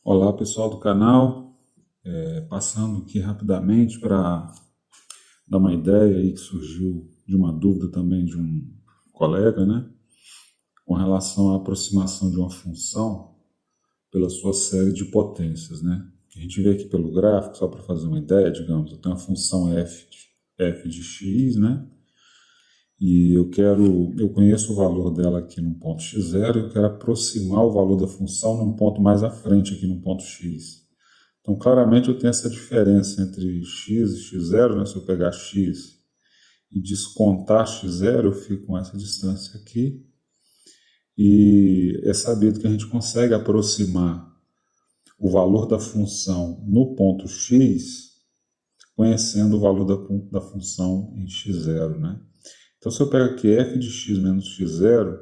Olá pessoal do canal, passando aqui rapidamente para dar uma ideia aí que surgiu de uma dúvida também de um colega, né? Com relação à aproximação de uma função pela sua série de potências, né? A gente vê aqui pelo gráfico, só para fazer uma ideia, digamos, eu tenho a função f de x, né? E eu conheço o valor dela aqui no ponto x0 e eu quero aproximar o valor da função num ponto mais à frente aqui no ponto x. Então, claramente eu tenho essa diferença entre x e x0, né? Se eu pegar x e descontar x0, eu fico com essa distância aqui. E é sabido que a gente consegue aproximar o valor da função no ponto x, conhecendo o valor da função em x0, né? Então, se eu pego aqui f de x menos x0,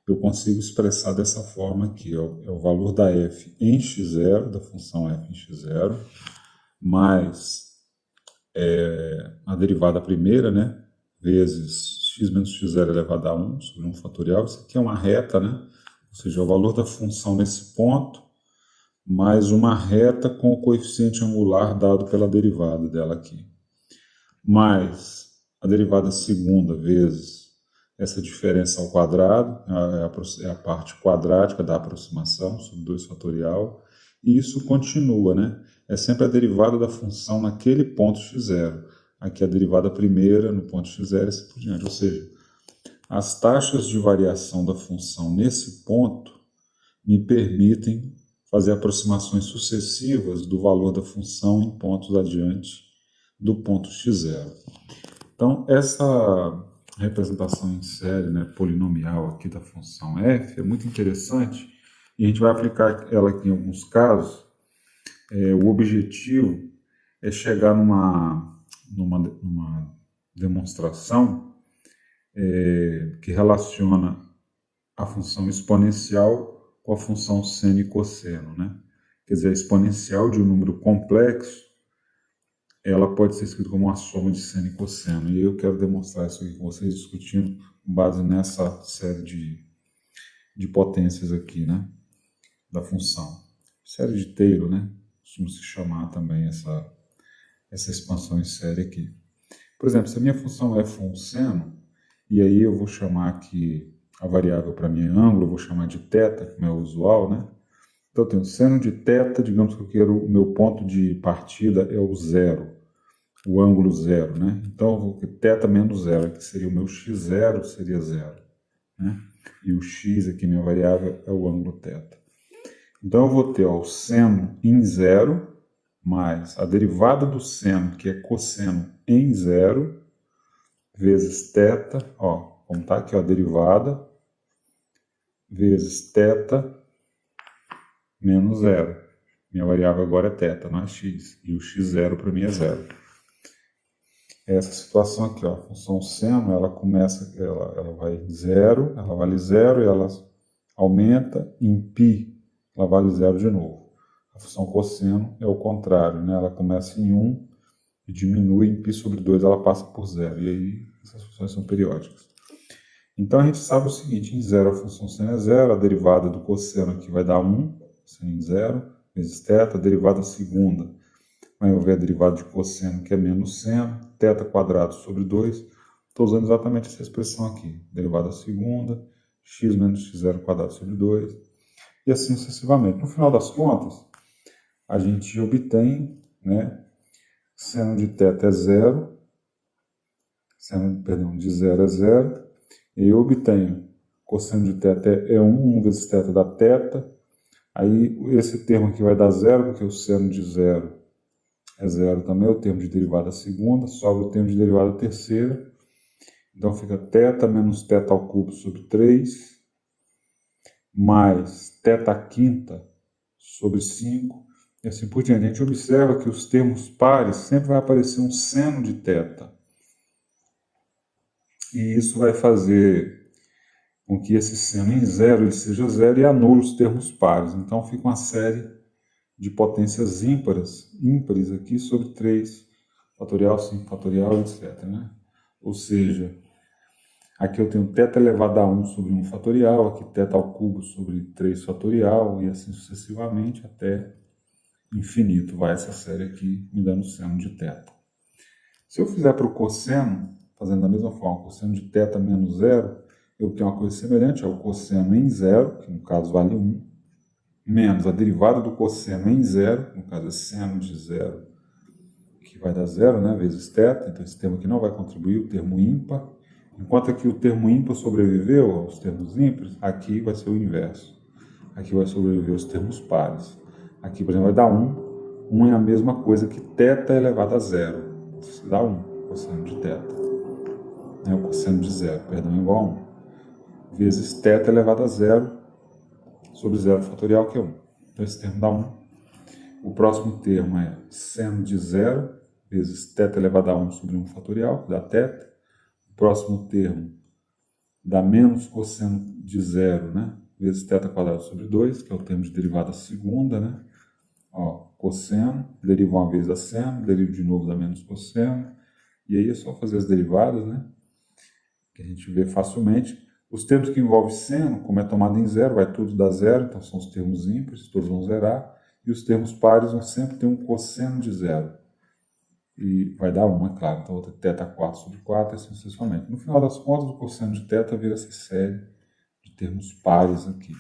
eu consigo expressar dessa forma aqui, ó, é o valor da f em x0, da função f em x0, mais a derivada primeira, né, vezes x menos x0 elevado a 1 sobre 1 fatorial. Isso aqui é uma reta, né, ou seja, é o valor da função nesse ponto, mais uma reta com o coeficiente angular dado pela derivada dela aqui, mais a derivada segunda vezes essa diferença ao quadrado, é a parte quadrática da aproximação, sobre 2 fatorial, e isso continua, né? É sempre a derivada da função naquele ponto x0. Aqui a derivada primeira no ponto x0 e assim por diante. Ou seja, as taxas de variação da função nesse ponto me permitem fazer aproximações sucessivas do valor da função em pontos adiante do ponto x0. Então, essa representação em série, né, polinomial aqui da função f é muito interessante e a gente vai aplicar ela aqui em alguns casos. O objetivo é chegar numa demonstração que relaciona a função exponencial com a função seno e cosseno, né? Quer dizer, a exponencial de um número complexo ela pode ser escrita como uma soma de seno e cosseno. E eu quero demonstrar isso aqui com vocês, discutindo com base nessa série de potências aqui, né? Da função. Série de Taylor, né? Costuma se chamar também essa expansão em série aqui. Por exemplo, se a minha função f é um seno, e aí eu vou chamar aqui a variável para mim é ângulo, eu vou chamar de θ, como é o usual, né? Então eu tenho seno de θ, digamos que eu quero, o meu ponto de partida é o zero, o ângulo zero, né? Então eu vou ter θ menos zero, que seria o meu x0, seria zero, né? E o x aqui, minha variável, é o ângulo θ. Então eu vou ter ó, o seno em zero, mais a derivada do seno, que é cosseno em zero, vezes θ, ó, como está aqui ó, a derivada, vezes θ menos zero. Minha variável agora é θ, não é x. E o x0 para mim é zero. Essa situação aqui, ó, a função seno, ela começa, ela vai zero, ela vale zero e ela aumenta, em π, ela vale zero de novo. A função cosseno é o contrário, né? Ela começa em 1 e diminui em π sobre 2, ela passa por zero. E aí essas funções são periódicas. Então a gente sabe o seguinte, em zero a função seno é zero, a derivada do cosseno aqui vai dar 1, seno em zero, vezes θ, a derivada segunda vai haver a derivada de cosseno, que é menos seno, θ quadrado sobre 2. Estou usando exatamente essa expressão aqui. Derivada segunda, x menos x0 quadrado sobre 2. E assim sucessivamente. No final das contas, a gente obtém, né, seno de θ é zero, de 0 é zero, e eu obtenho cosseno de θ é 1 vezes θ dá θ. Aí esse termo aqui vai dar zero, porque o seno de zero é zero também, o termo de derivada segunda, sobra o termo de derivada terceira. Então fica θ menos θ ao cubo sobre 3, mais θ quinta sobre 5, e assim por diante. A gente observa que os termos pares sempre vai aparecer um seno de θ. E isso vai fazer com que esse seno em zero ele seja zero e anule os termos pares. Então fica uma série de potências ímpares aqui sobre 3 fatorial, 5 fatorial, etc. Né? Ou seja, Aqui eu tenho θ elevado a 1 sobre 1 fatorial, aqui θ ao cubo sobre 3 fatorial, e assim sucessivamente até infinito vai essa série aqui, me dando seno de θ. Se eu fizer para o cosseno, fazendo da mesma forma, cosseno de θ menos zero, eu tenho uma coisa semelhante ao cosseno em zero, que no caso vale 1, menos a derivada do cosseno em zero, no caso é seno de zero, que vai dar zero, né, vezes θ, então esse termo aqui não vai contribuir, o termo ímpar. Enquanto aqui o termo ímpar sobreviveu aos termos ímpares, aqui vai ser o inverso. Aqui vai sobreviver os termos pares. Aqui, por exemplo, vai dar 1. 1 é a mesma coisa que θ elevado a zero. Isso dá 1, cosseno de θ. O cosseno de zero, perdão, é igual a 1. Vezes θ elevado a zero sobre zero fatorial, que é 1. Então esse termo dá 1. O próximo termo é seno de zero vezes θ elevado a 1 sobre 1 fatorial, que dá θ. O próximo termo dá menos cosseno de zero, né? Vezes θ quadrado sobre 2, que é o termo de derivada segunda, né? Ó, cosseno, deriva uma vez da seno, deriva de novo da menos cosseno. E aí é só fazer as derivadas, né? Que a gente vê facilmente. Os termos que envolvem seno, como é tomado em zero, vai tudo dar zero, então são os termos ímpares, todos vão zerar. E os termos pares vão sempre ter um cosseno de zero. E vai dar 1, é claro. Então, vou ter θ4 sobre 4 e assim sucessivamente. No final das contas, o cosseno de θ vira essa série de termos pares aqui.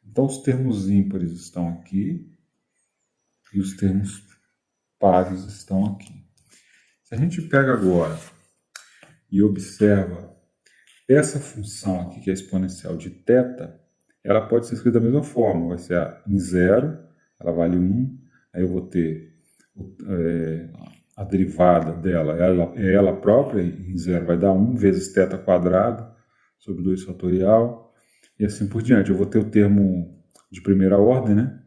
Então, os termos ímpares estão aqui e os termos pares estão aqui. Se a gente pega agora e observa essa função aqui, que é a exponencial de θ, ela pode ser escrita da mesma forma. Vai ser em zero, ela vale 1, aí eu vou ter a derivada dela, ela própria, em zero vai dar 1 vezes θ quadrado sobre 2 fatorial, e assim por diante. Eu vou ter o termo de primeira ordem, né?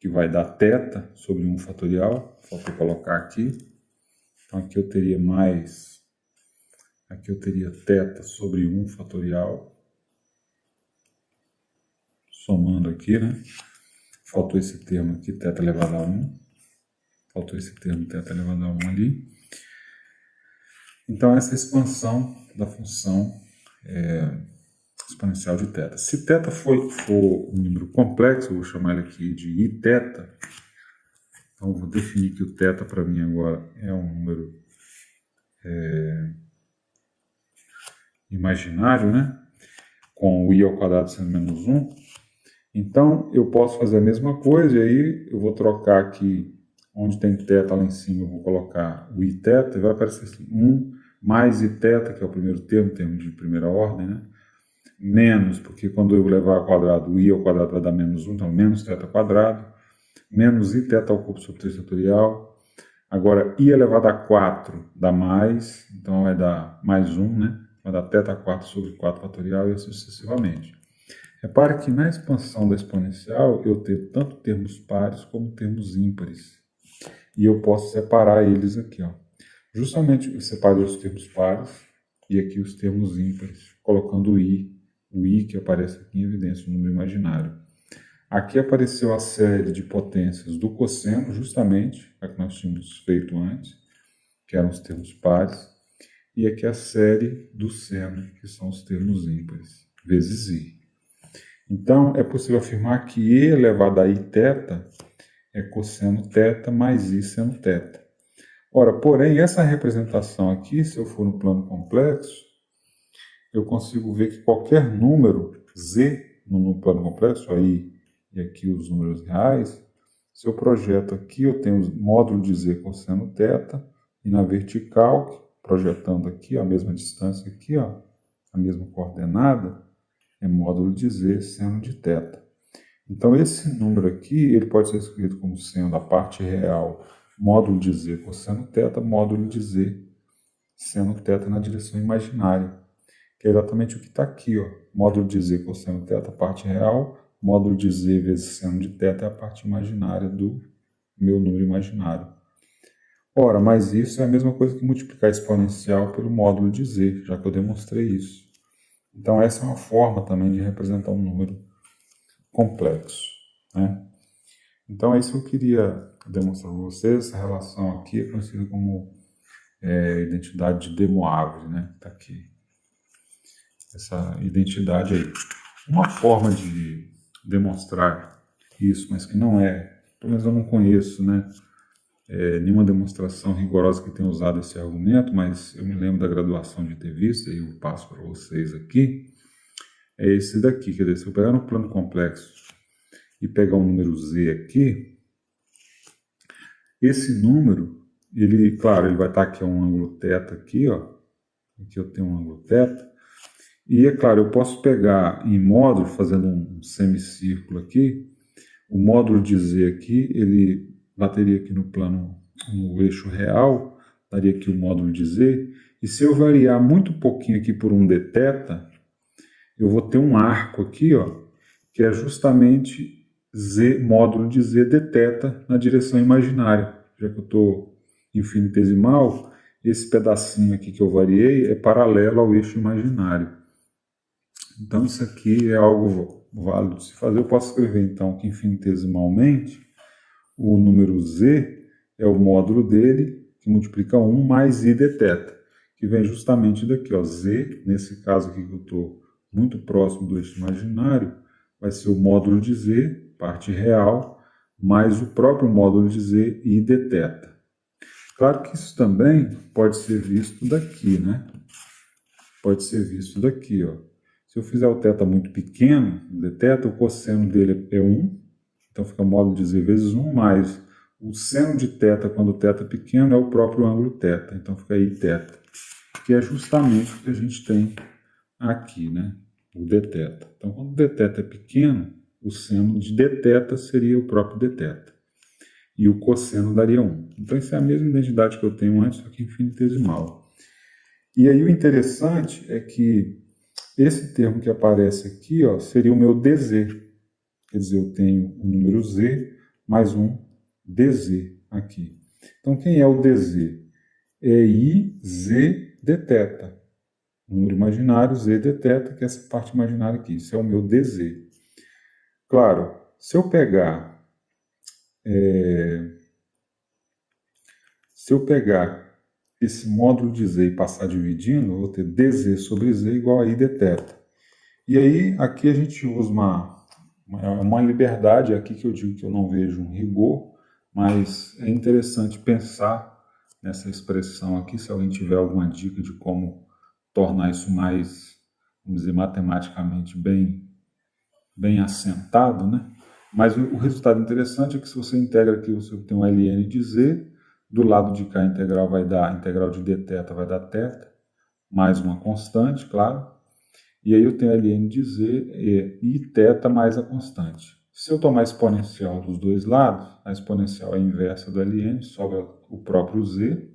Que vai dar θ sobre 1 fatorial, falta colocar aqui. Então aqui eu teria θ sobre 1 fatorial, somando aqui, né? Faltou esse termo aqui, θ elevado a 1. Faltou esse termo θ elevado a 1 ali. Então, essa é a expansão da função exponencial de θ. Se θ for um número complexo, eu vou chamar ele aqui de iθ. Então, eu vou definir que o θ para mim agora é um número imaginário, né? Com o i ao quadrado sendo menos 1. Então, eu posso fazer a mesma coisa, e aí eu vou trocar aqui, onde tem θ lá em cima, eu vou colocar o iθ, e vai aparecer assim, 1 mais iθ, que é o primeiro termo de primeira ordem, né? Menos, porque quando eu levar ao quadrado, o i ao quadrado vai dar menos 1, então menos θ quadrado, menos iθ ao cubo sobre 3 fatorial. Agora, i elevado a 4 dá mais, então vai dar mais 1, né? Vai dar θ4 sobre 4 fatorial e assim sucessivamente. Repare que na expansão da exponencial eu tenho tanto termos pares como termos ímpares. E eu posso separar eles aqui, ó. Justamente eu separei os termos pares e aqui os termos ímpares, colocando o i que aparece aqui em evidência, o número imaginário. Aqui apareceu a série de potências do cosseno, justamente a que nós tínhamos feito antes, que eram os termos pares, e aqui a série do seno, que são os termos ímpares, vezes i. Então, é possível afirmar que e elevado a iθ é cosseno θ mais i seno θ. Ora, porém, essa representação aqui, se eu for no plano complexo, eu consigo ver que qualquer número z no plano complexo, aí e aqui os números reais, se eu projeto aqui, eu tenho o módulo de z cosseno θ, e na vertical, projetando aqui, a mesma distância aqui, ó, a mesma coordenada, é módulo de z seno de θ. Então, esse número aqui, ele pode ser escrito como sendo a parte real, módulo de z cosseno θ, módulo de z seno θ na direção imaginária, que é exatamente o que está aqui, ó, módulo de z cosseno θ, a parte real, módulo de z vezes seno de θ é a parte imaginária do meu número imaginário. Ora, mas isso é a mesma coisa que multiplicar exponencial pelo módulo de z, já que eu demonstrei isso. Então, essa é uma forma também de representar um número complexo, né? Então, é isso que eu queria demonstrar para vocês. Essa relação aqui é conhecida como identidade de De Moivre, né? Está aqui. essa identidade aí. Uma forma de demonstrar isso, mas que não é, pelo menos eu não conheço, né, nenhuma demonstração rigorosa que tenha usado esse argumento, mas eu me lembro da graduação de ter visto, e eu passo para vocês aqui, é esse daqui. Quer dizer, se eu pegar no plano complexo e pegar um número z aqui, esse número, ele, claro, ele vai estar aqui a um ângulo θ aqui, ó. Aqui eu tenho um ângulo θ. E é claro, eu posso pegar em módulo, fazendo um semicírculo aqui, o módulo de z aqui, ele bateria aqui no plano, no eixo real, daria aqui o módulo de z, e se eu variar muito pouquinho aqui por um dθ, eu vou ter um arco aqui, ó, que é justamente z, módulo de z dθ na direção imaginária. Já que eu estou infinitesimal, esse pedacinho aqui que eu variei é paralelo ao eixo imaginário. Então isso aqui é algo válido de se fazer. Eu posso escrever então que infinitesimalmente o número z é o módulo dele, que multiplica 1 mais i dθ, que vem justamente daqui, ó, z, nesse caso aqui que eu estou muito próximo do eixo imaginário, vai ser o módulo de z, parte real, mais o próprio módulo de z, i dθ. Claro que isso também pode ser visto daqui, né? Pode ser visto daqui, ó. Se eu fizer o θ muito pequeno, dθ, o cosseno dele é 1, então fica módulo de z vezes 1, mais o seno de θ, quando o θ é pequeno, é o próprio ângulo θ, então fica i θ, que é justamente o que a gente tem aqui, né? O dθ. Então, quando o dθ é pequeno, o seno de dθ seria o próprio dθ. E o cosseno daria 1. Então, isso é a mesma identidade que eu tenho antes, só que infinitesimal. E aí o interessante é que esse termo que aparece aqui, ó, seria o meu dz. Quer dizer, eu tenho o número z mais um dz aqui. Então, quem é o dz? É i z dθ. Número imaginário, z dθ, que é essa parte imaginária aqui. Isso é o meu dz. Claro, se eu pegar esse módulo de z e passar dividindo, eu vou ter dz sobre z igual a i dθ. E aí, aqui a gente usa uma liberdade aqui que eu digo que eu não vejo um rigor, mas é interessante pensar nessa expressão aqui, se alguém tiver alguma dica de como tornar isso mais, vamos dizer, matematicamente bem assentado, né? Mas o resultado interessante é que se você integra aqui, você tem um ln de z, do lado de cá a integral vai dar, a integral de dθ vai dar θ, mais uma constante, claro, e aí eu tenho ln de z e i θ mais a constante. Se eu tomar a exponencial dos dois lados, a exponencial é a inversa do ln, sobra o próprio z,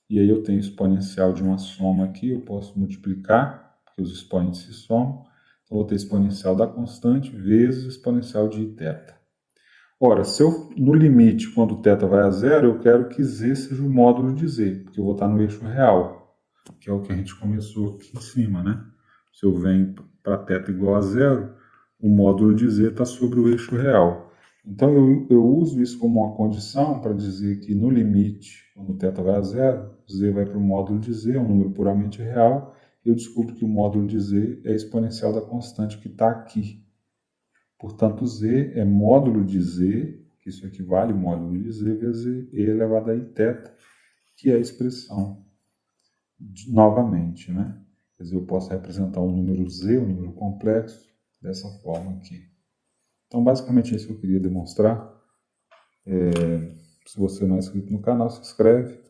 e aí eu tenho exponencial de uma soma aqui, eu posso multiplicar, porque os expoentes se somam, então eu vou ter exponencial da constante vezes exponencial de iθ. Ora, se eu, no limite, quando o θ vai a zero, eu quero que z seja o módulo de z, porque eu vou estar no eixo real, que é o que a gente começou aqui em cima, né? Se eu venho para θ igual a zero, o módulo de z está sobre o eixo real. Então, eu uso isso como uma condição para dizer que, no limite, quando o θ vai a zero, z vai para o módulo de z, é um número puramente real, e eu descubro que o módulo de z é a exponencial da constante que está aqui. Portanto, z é módulo de z, que isso equivale a módulo de z vezes e elevado a iθ, que é a expressão, novamente, né? Quer dizer, eu posso representar um número z, um número complexo, dessa forma aqui. Então, basicamente, é isso que eu queria demonstrar. Se você não é inscrito no canal, se inscreve,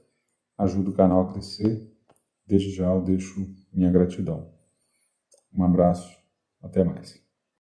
ajuda o canal a crescer. Desde já eu deixo minha gratidão. Um abraço, até mais.